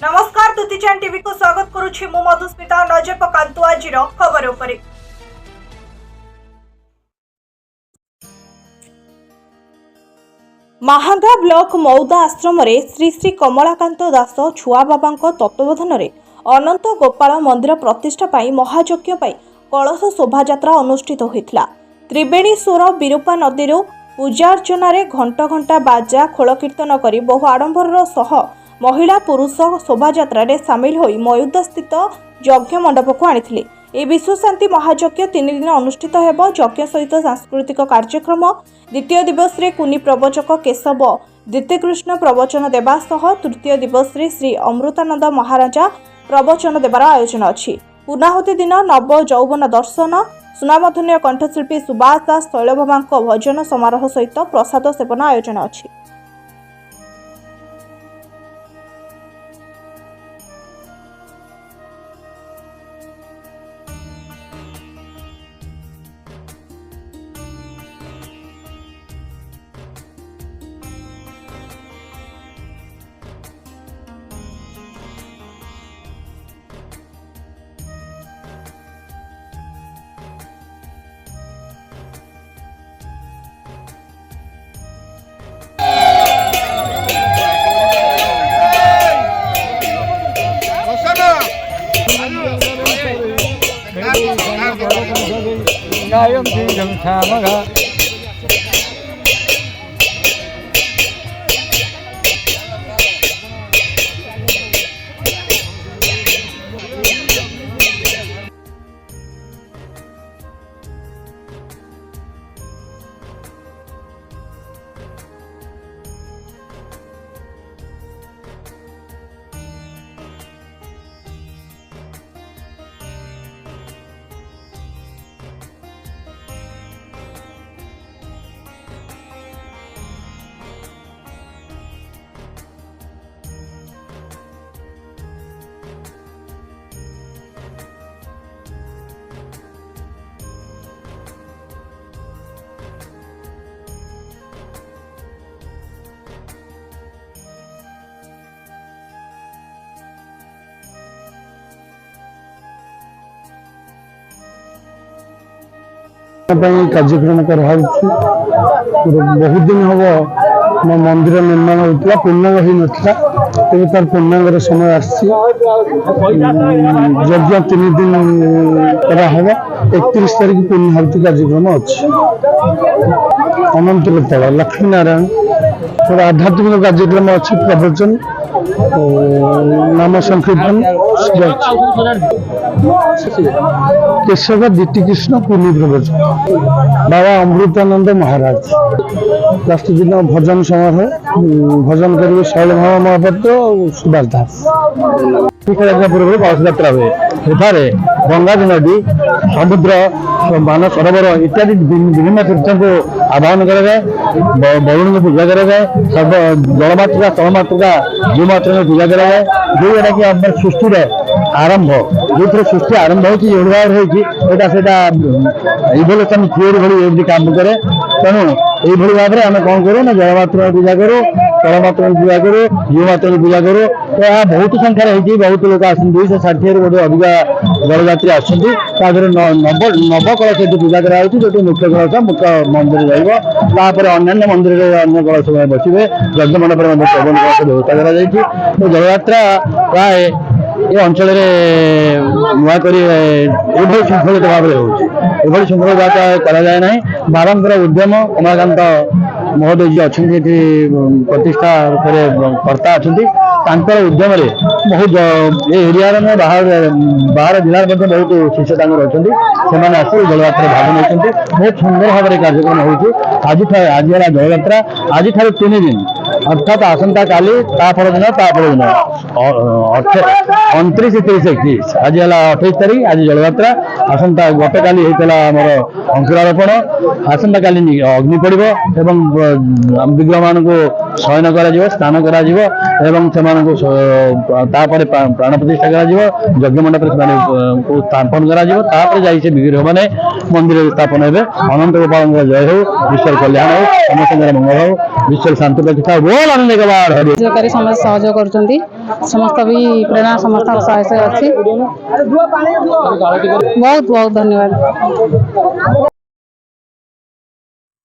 नमस्कार दुतीचान टीवी को स्वागत करुछि मु मधुस्मिता नजर पकांतु आजिर खबर उपरे। महांगा ब्लॉक मौदा आश्रम श्री श्री कमलाकांत दास छुआ बाबा तत्वावधान अनंत गोपाल मंदिर प्रतिष्ठा पाई महायज्ञ पाई कलश शोभायात्रा अनुष्ठित होता। त्रिवेणीश्वर विरूपा नदी पूजा अर्चन घंट घंटा बाजा खोल कीर्तन कर बहु आडंबर सह महिला पुरुष शोभायात्रा सामिल होई मयूदा स्थित यज्ञ मंडप को आनी। ए विश्व शांति महायज्ञ 3 दिन अनुष्ठित हेब। यज्ञ सहित सांस्कृतिक कार्यक्रम द्वितीय दिवस रे कुनी प्रवचक केशव द्वितीयकृष्ण प्रवचन देवा सह तृतीय दिवस रे श्री अमृतानंद महाराजा प्रवचन देवार आयोजन अछि। पूर्णाहुति दिन नव यौवन दर्शन सुनामधन्य कंठशिल्पी सुभाष दास शैलभामा भजन समारोह सहित प्रसाद सेवन आयोजन अछि। Ngayong tinggang sama ka. कार्यक्रम कर बहुत दिन हम मो मंदिर निर्माण होता पूर्णांग हो नाला तेज तार पूर्णांगर समय आज्ञ 3 दिन कराहब। 31 तारीख पूर्णाहुति कार्यक्रम अच्छे अनंत गोपाल लक्ष्मी नारायण थोड़ा आध्यात्मिक कार्यक्रम अच्छे प्रवचन नाम संकीर्तन केशव द्वितीयकृष्ण पुण्य प्रवचन बाबा अमृतानंद महाराज लास्ट दिन भजन समारोह भजन करेंगे शैलभामा महापात्र और सुभाष दास पूर्व कलश यात्रा हुए एठार गंगा नदी समुद्र मान सरोवर इत्यादि विभिन्न तीर्थ को आह्वान कराए वरुण को पूजा कराए सब जलमात्रा स्थलमात्रा जीवमात्रा को पूजा कराए जोटा कि आम सृष्टि आरंभ जो सृष्टि आरंभ होता इभोल्यूशन थियोरी भाई काम करे तेणु यही भाव में आम कौन करूँ ना जलमात्रा पूजा करूँ स्थलमात्रा पूजा करूँ जीवमात्रा पूजा करूँ तो यह बहुत संख्यार होती बहुत लोग आस 260 गोटे अधिका जलयात्री आसर नव कलश ये पूजा कराई जो मुख्य कलश मुख्य मंदिर रहा अन्य मंदिर अन्य कलश बसवे यज्ञ मंडप पवन कलश व्यवस्था कर जलयात्रा प्राय ये अंचल नुआक श्रृंखलित भाव में श्रृंखलित कराए ना बाबांकर उद्यम कमलाकांत महोदय जी अच्छा प्रतिष्ठा कर्ता अच्छा उद्यम बहुत एरिया बाहर जिले में बहुत शिष्य अच्छा से जलयात्रा भाग नहीं बहुत सुंदर भाव में कार्यक्रम हो जलयात्रा आज 3 दिन अर्थात आसंता काली दिन 29, 30, 31 आज है 28 तारीख आज जलयात्रा आसंता गत काली होता आमर अंकुरारोपण आसंता काली अग्नि पड़ो एवं विग्रह मान को शयन कर स्नान कर प्राण प्रतिष्ठा कर यज्ञ मंडप को स्थापन कर विग्रह मैंने मंदिर स्थापन हे। अनंत गोपाल जय हो, ईश्वर कल्याण हो, समस्त मंगल हो। विश्व शांति प्रतिष्ठा बोल आनंद के बाद सहकारी समस्त सहयोग करछन्ती समस्त भी प्रेरणा समस्त सहायता अछि बहुत बहुत धन्यवाद।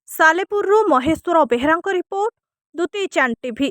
सालेपुरରୁ ମହେଶ୍ୱର ବେହେରାଙ୍କ ରିପୋର୍ଟ, ଦୁତି ଚାନ୍ଦ ଟିଭି।